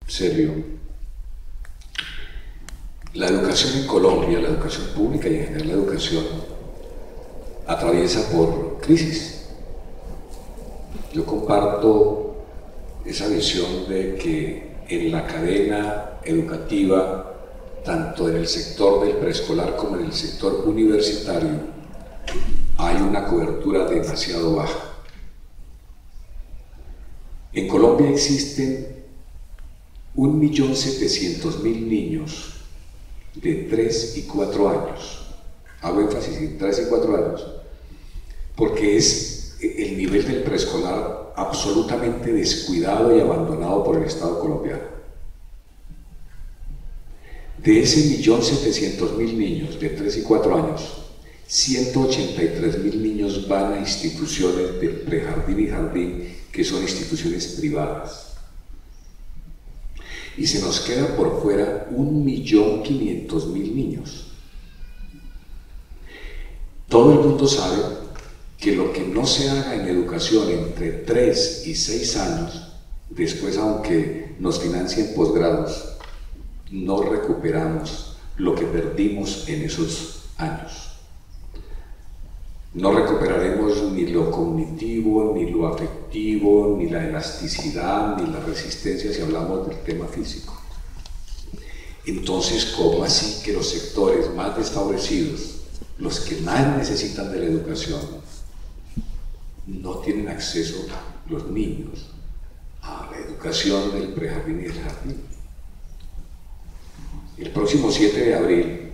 Sergio, la educación en Colombia, la educación pública y en general la educación, atraviesa por crisis. Yo comparto esa visión de que en la cadena educativa, tanto en el sector del preescolar como en el sector universitario, hay una cobertura demasiado baja. En Colombia existen 1.700.000 niños de 3 y 4 años. Hago énfasis en 3 y 4 años, porque es el nivel del preescolar absolutamente descuidado y abandonado por el Estado colombiano. De ese 1.700.000 niños de 3 y 4 años, 183.000 niños van a instituciones de prejardín y jardín, que son instituciones privadas. Y se nos queda por fuera 1.500.000 niños. Todo el mundo sabe que lo que no se haga en educación entre 3 y 6 años, después aunque nos financien posgrados, no recuperamos lo que perdimos en esos años. No recuperaremos ni lo cognitivo, ni lo afectivo, ni la elasticidad, ni la resistencia si hablamos del tema físico. Entonces, ¿cómo así que los sectores más desfavorecidos, los que más necesitan de la educación, no tienen acceso, los niños, a la educación del prejardín y del jardín? El próximo 7 de abril,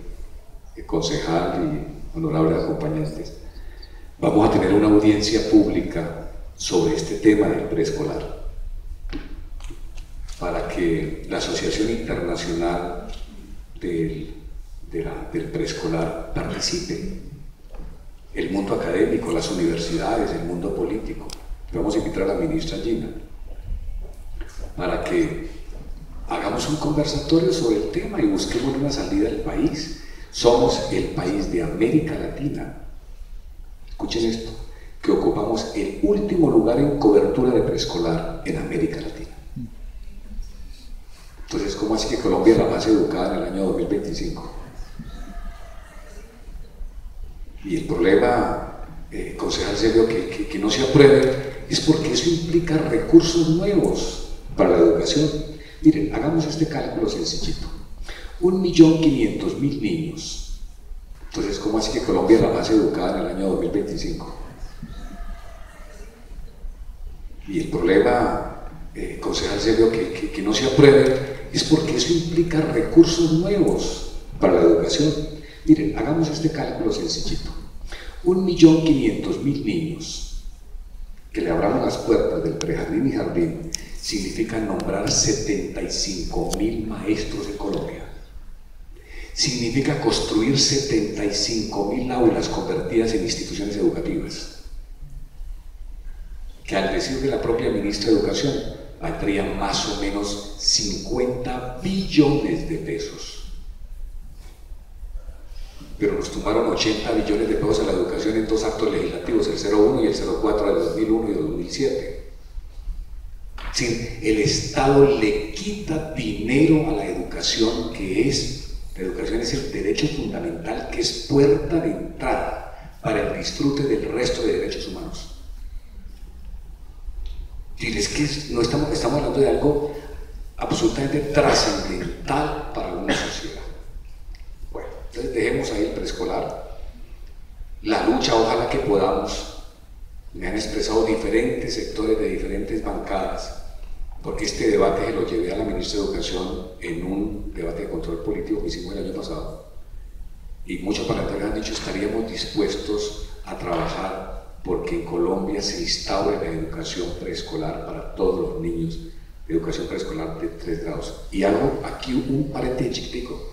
el concejal y honorables acompañantes, vamos a tener una audiencia pública sobre este tema del preescolar, para que la Asociación Internacional del Preescolar participe, el mundo académico, las universidades, el mundo político. Vamos a invitar a la ministra Gina para que hagamos un conversatorio sobre el tema y busquemos una salida al país. Somos el país de América Latina, escuchen esto, que ocupamos el último lugar en cobertura de preescolar en América Latina. Entonces, ¿cómo así que Colombia es la más educada en el año 2025? Y el problema, concejal Sergio, que no se apruebe, es porque eso implica recursos nuevos para la educación. Miren, hagamos este cálculo sencillito. 1.500.000 niños. Entonces, ¿cómo así que Colombia es la más educada en el año 2025? Y el problema, concejal Sergio, que no se apruebe, es porque eso implica recursos nuevos para la educación. Miren, hagamos este cálculo sencillito. 1.500.000 niños que le abramos las puertas del prejardín y jardín significa nombrar 75.000 maestros en Colombia. Significa construir 75.000 aulas convertidas en instituciones educativas, que al decir de la propia ministra de Educación valdrían más o menos 50 billones de pesos. Pero nos tumbaron 80 billones de pesos a la educación en 2 actos legislativos, el 01 y el 04 de 2001 y 2007. El Estado le quita dinero a la educación, que es... La educación es el derecho fundamental, que es puerta de entrada para el disfrute del resto de derechos humanos. Y es que estamos hablando de algo absolutamente trascendental para una sociedad. Bueno, entonces dejemos ahí el preescolar. La lucha, ojalá que podamos. Me han expresado diferentes sectores de diferentes bancadas, porque este debate se lo llevé a la ministra de Educación en un debate de control político que hicimos el año pasado, y muchos parlamentarios han dicho estaríamos dispuestos a trabajar porque en Colombia se instaure la educación preescolar para todos los niños, educación preescolar de 3 grados. Y hago aquí un paréntesis chiquitico.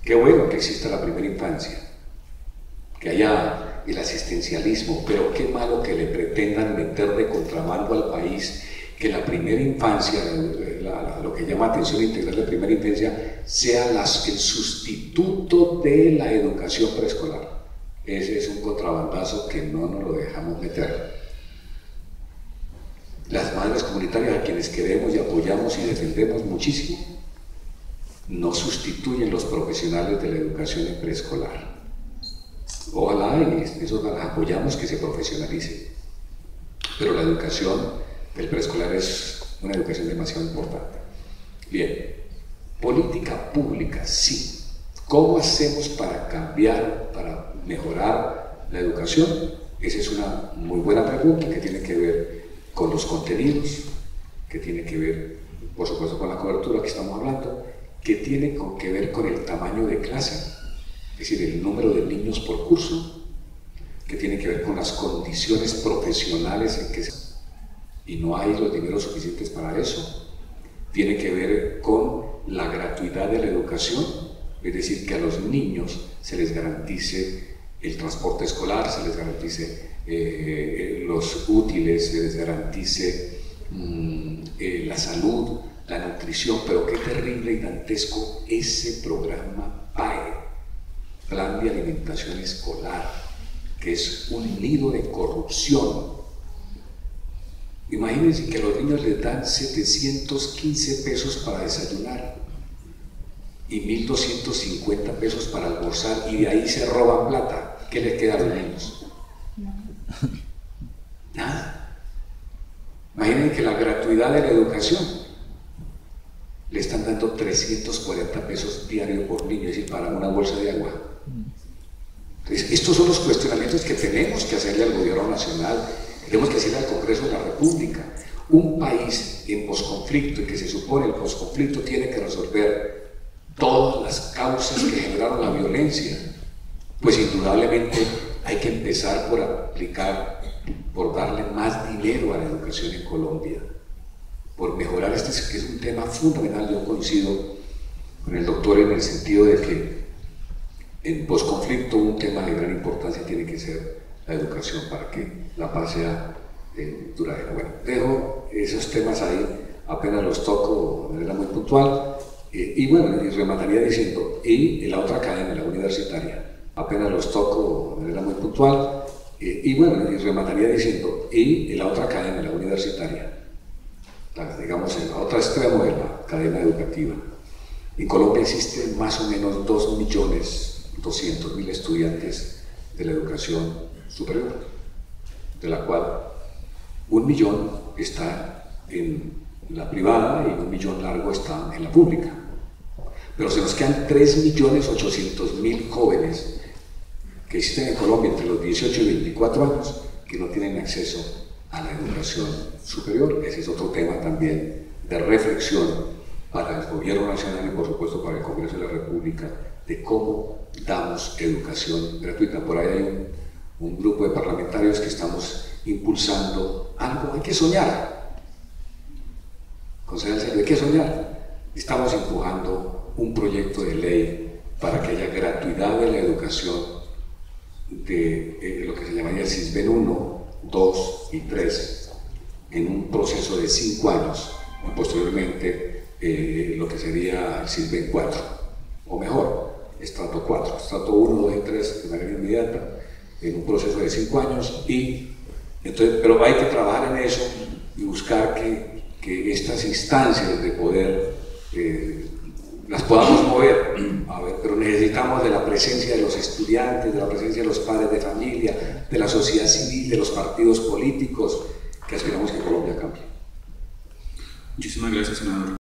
Qué bueno que exista la primera infancia, que haya el asistencialismo, pero qué malo que le pretendan meter de contrabando al país que la primera infancia, lo que llama atención integral de primera infancia, sea el sustituto de la educación preescolar. Ese es un contrabandazo que no nos lo dejamos meter. Las madres comunitarias, a quienes queremos y apoyamos y defendemos muchísimo, no sustituyen los profesionales de la educación en preescolar. Ojalá, y eso las apoyamos, que se profesionalice. Pero la educación del preescolar es una educación demasiado importante. Bien, política pública, sí. ¿Cómo hacemos para cambiar, para mejorar la educación? Esa es una muy buena pregunta que tiene que ver con los contenidos, que tiene que ver, por supuesto, con la cobertura que estamos hablando, que tiene que ver con el tamaño de clase, es decir, el número de niños por curso, que tiene que ver con las condiciones profesionales en que y no hay los dineros suficientes para eso. Tiene que ver con la gratuidad de la educación, es decir, que a los niños se les garantice el transporte escolar, se les garantice los útiles, se les garantice la salud, la nutrición, pero qué terrible y dantesco ese programa PAE, Plan de Alimentación Escolar, que es un nido de corrupción. Imagínense que a los niños les dan 715 pesos para desayunar y 1.250 pesos para almorzar, y de ahí se roban plata. ¿Qué les queda a los niños? Nada. Imaginen que la gratuidad de la educación le están dando 340 pesos diarios por niño, es decir, para una bolsa de agua. Entonces, estos son los cuestionamientos que tenemos que hacerle al gobierno nacional, tenemos que hacerle al Congreso de la República. Un país en posconflicto, y que se supone el posconflicto tiene que resolver todas las causas que generaron la violencia, pues indudablemente hay que empezar por aplicar, por darle más dinero a la educación en Colombia, por mejorar que es un tema fundamental. Yo coincido con el doctor en el sentido de que en posconflicto un tema de gran importancia tiene que ser la educación para que la paz sea duradera. Bueno, dejo esos temas ahí, apenas los toco de manera muy puntual, y bueno, y remataría diciendo, y en la otra cadena, la universitaria, apenas los toco de manera muy puntual, y bueno, y remataría diciendo, y en la otra cadena, la universitaria, digamos en la otra extremo de la cadena educativa. En Colombia existen más o menos 2.200.000 estudiantes de la educación superior, de la cual 1 millón está en la privada y 1 millón largo está en la pública. Pero se nos quedan 3.800.000 jóvenes que existen en Colombia entre los 18 y 24 años que no tienen acceso a la educación superior. Ese es otro tema también de reflexión para el gobierno nacional y por supuesto para el Congreso de la República, de cómo damos educación gratuita. Por ahí hay un grupo de parlamentarios que estamos impulsando algo. Hay que soñar, concédense, hay que soñar. Estamos empujando un proyecto de ley para que haya gratuidad de la educación de lo que se llamaría el SISBEN 1, 2 y 3 en un proceso de 5 años, y posteriormente lo que sería el SISBEN 4, o mejor, estrato 4, estrato 1, 2 y 3 de manera inmediata, en un proceso de 5 años, y entonces, pero hay que trabajar en eso y buscar que estas instancias de poder las podamos mover, pero necesitamos de la presencia de los estudiantes, de la presencia de los padres de familia, de la sociedad civil, de los partidos políticos, que aspiramos que Colombia cambie. Muchísimas gracias, senador.